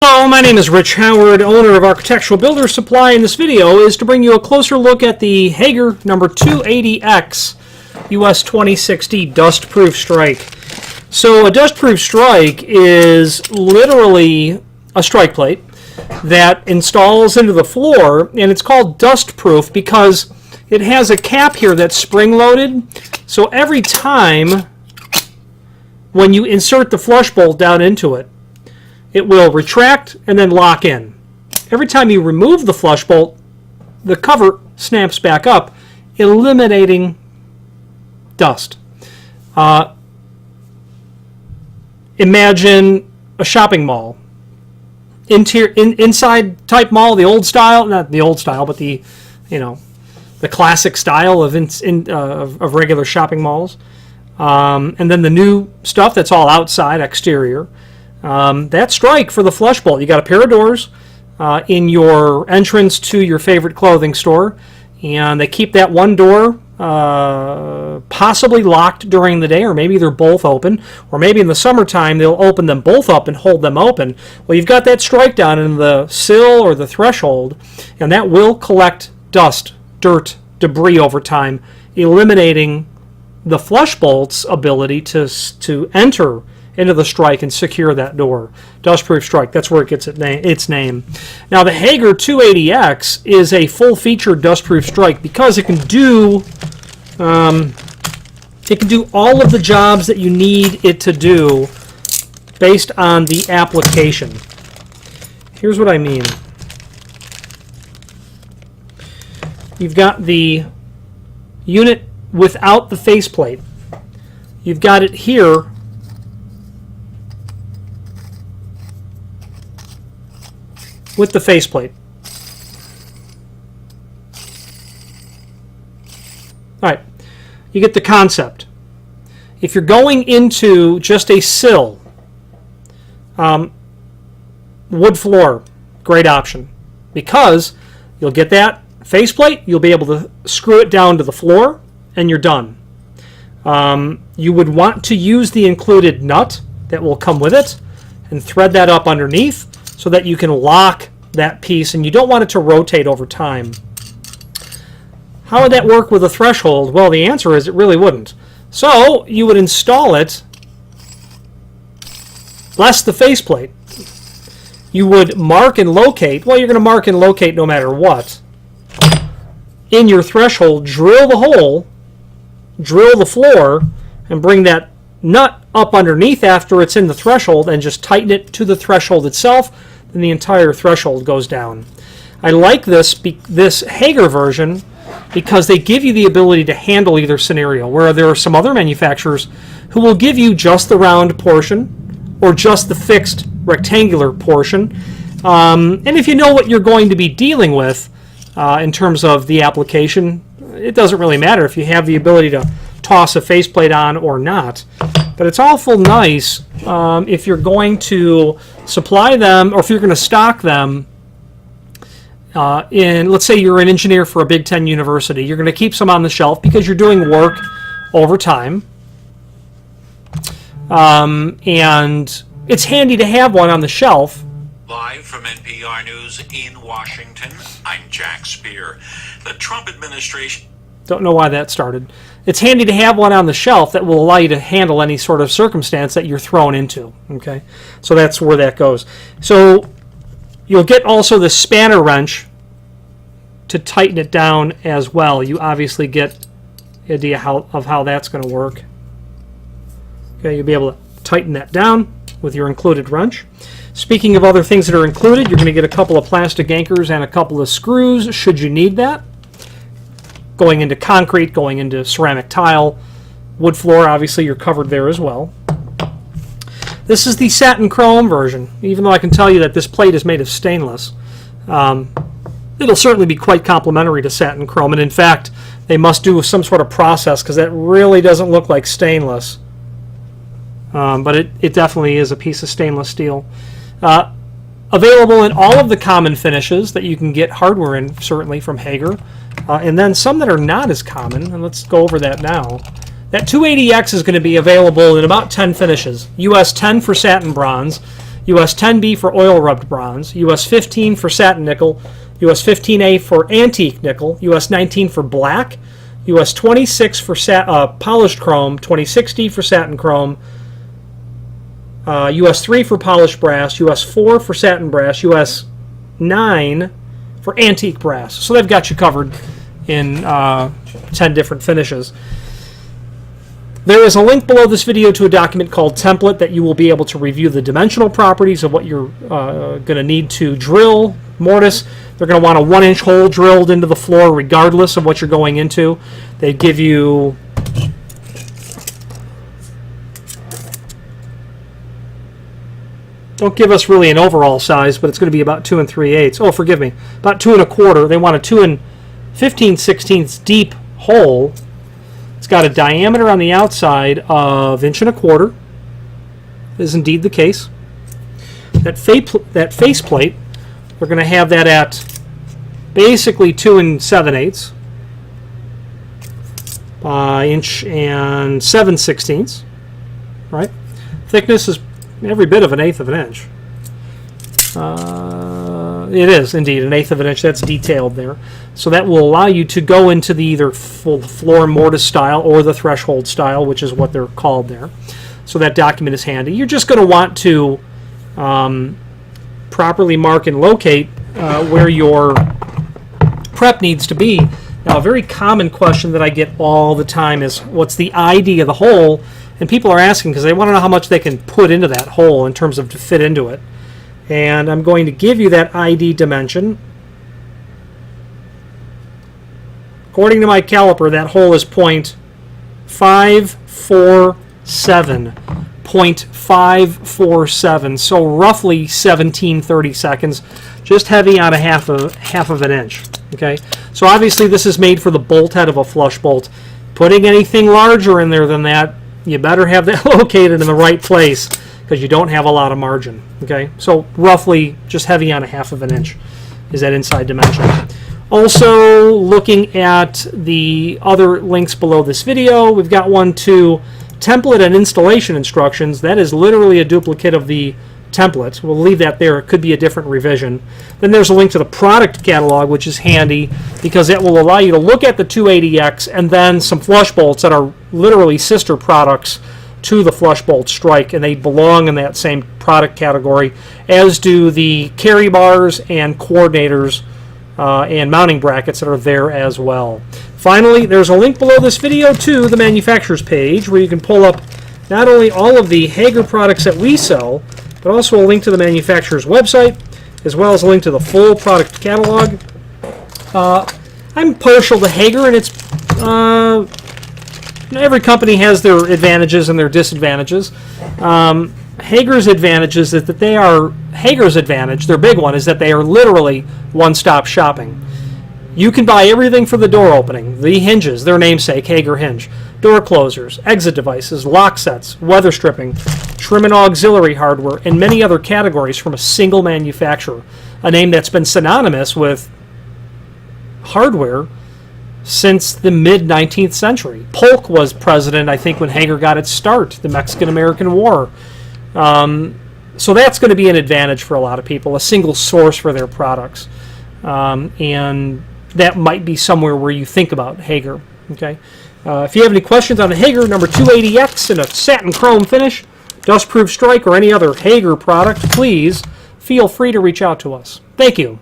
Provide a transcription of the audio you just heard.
Hello, my name is Rich Howard, owner of Architectural Builder Supply, and this video is to bring you a closer look at the Hager number 280X US26D Dustproof Strike. So a Dustproof Strike is literally a strike plate that installs into the floor, and it's called Dustproof because it has a cap here that's spring-loaded, so every time when you insert the flush bolt down into it, it will retract and then lock in. Every time you remove the flush bolt, the cover snaps back up, eliminating dust. Imagine a shopping mall. Inside type mall, the old style, not the old style, but the classic style of regular shopping malls. And then the new stuff that's all outside, exterior. That strike for the flush bolt. You got a pair of doors in your entrance to your favorite clothing store, and they keep that one door possibly locked during the day, or maybe they're both open, or maybe in the summertime they'll open them both up and hold them open. Well, you've got that strike down in the sill or the threshold, and that will collect dust, dirt, debris over time, eliminating the flush bolt's ability to enter into the strike and secure that door. Dustproof Strike, that's where it gets its name. Now the Hager 280X is a full-featured dustproof strike because it can do all of the jobs that you need it to do based on the application. Here's what I mean. You've got the unit without the faceplate. You've got it here with the faceplate. All right, you get the concept. If you're going into just a sill, wood floor, great option, because you'll get that faceplate, you'll be able to screw it down to the floor, and you're done. You would want to use the included nut that will come with it and thread that up underneath so that you can lock that piece, and you don't want it to rotate over time. How would that work with a threshold? Well, the answer is it really wouldn't. So you would install it less the faceplate. You would mark and locate. Well, you're going to mark and locate no matter what. In your threshold, drill the hole, drill the floor, and bring that nut up underneath after it's in the threshold and just tighten it to the threshold itself, then the entire threshold goes down. I like this Hager version because they give you the ability to handle either scenario, where there are some other manufacturers who will give you just the round portion or just the fixed rectangular portion. And if you know what you're going to be dealing with in terms of the application, it doesn't really matter if you have the ability to toss a faceplate on or not. But it's awful nice if you're going to supply them, or if you're going to stock them let's say you're an engineer for a Big Ten university. You're going to keep some on the shelf because you're doing work over time. And it's handy to have one on the shelf. Live from NPR News in Washington, I'm Jack Spear. The Trump administration... Don't know why that started. It's handy to have one on the shelf that will allow you to handle any sort of circumstance that you're thrown into. Okay, so that's where that goes. So you'll get also the spanner wrench to tighten it down as well. You obviously get the idea of how that's going to work. Okay, you'll be able to tighten that down with your included wrench. Speaking of other things that are included, you're going to get a couple of plastic anchors and a couple of screws should you need that. Going into concrete, going into ceramic tile, wood floor, obviously you're covered there as well. This is the satin chrome version. Even though I can tell you that this plate is made of stainless, it'll certainly be quite complementary to satin chrome. And in fact, they must do some sort of process because that really doesn't look like stainless. But it definitely is a piece of stainless steel. Available in all of the common finishes that you can get hardware in, certainly from Hager. And then some that are not as common, and let's go over that now. That 280X is going to be available in about 10 finishes. US 10 for satin bronze, US 10B for oil rubbed bronze, US 15 for satin nickel, US 15A for antique nickel, US 19 for black, US 26 for polished chrome, 26D for satin chrome, US 3 for polished brass, US 4 for satin brass, US 9 for antique brass. So they've got you covered in 10 different finishes. There is a link below this video to a document called Template that you will be able to review the dimensional properties of what you're going to need to drill mortise. They're going to want a 1-inch hole drilled into the floor regardless of what you're going into. They give you don't give us really an overall size, but it's going to be about 2 3/8. Oh, forgive me, about 2 1/4. They want a 2 15/16 deep hole. It's got a diameter on the outside of 1 1/4. Is indeed the case. That face plate, we're going to have that at basically 2 7/8 by 1 7/16. Right? Thickness is every bit of 1/8 of an inch. It is indeed 1/8 of an inch. That's detailed there. So that will allow you to go into the either full floor mortise style or the threshold style, which is what they're called there. So that document is handy. You're just going to want to properly mark and locate where your prep needs to be. Now, a very common question that I get all the time is, what's the ID of the hole? And people are asking because they want to know how much they can put into that hole in terms of to fit into it. And I'm going to give you that ID dimension. According to my caliper, that hole is 0.547. 0.547, so roughly 17/32, just heavy on half of an inch. Okay, so obviously this is made for the bolt head of a flush bolt. Putting anything larger in there than that, you better have that located in the right place because you don't have a lot of margin. Okay, so roughly just heavy on half of an inch is that inside dimension. Also, looking at the other links below this video, we've got one to template and installation instructions. That is literally a duplicate of the template. We'll leave that there. It could be a different revision. Then there's a link to the product catalog, which is handy because it will allow you to look at the 280X and then some flush bolts that are literally sister products to the flush bolt strike, and they belong in that same product category, as do the carry bars and coordinators and mounting brackets that are there as well. Finally, there's a link below this video to the manufacturer's page where you can pull up not only all of the Hager products that we sell, but also a link to the manufacturer's website, as well as a link to the full product catalog. I'm partial to Hager, and it's every company has their advantages and their disadvantages. Hager's advantage is that they are Hager's advantage. Their big one is that they are literally one-stop shopping. You can buy everything for the door opening, the hinges, their namesake, Hager hinge, door closers, exit devices, lock sets, weather stripping, trim and auxiliary hardware, and many other categories from a single manufacturer, a name that's been synonymous with hardware since the mid-19th century. Polk was president, I think, when Hager got its start, the Mexican-American War. So that's going to be an advantage for a lot of people, a single source for their products. And that might be somewhere where you think about Hager. Okay. If you have any questions on the Hager number 280X in a satin chrome finish, Dustproof Strike, or any other Hager product, please feel free to reach out to us. Thank you.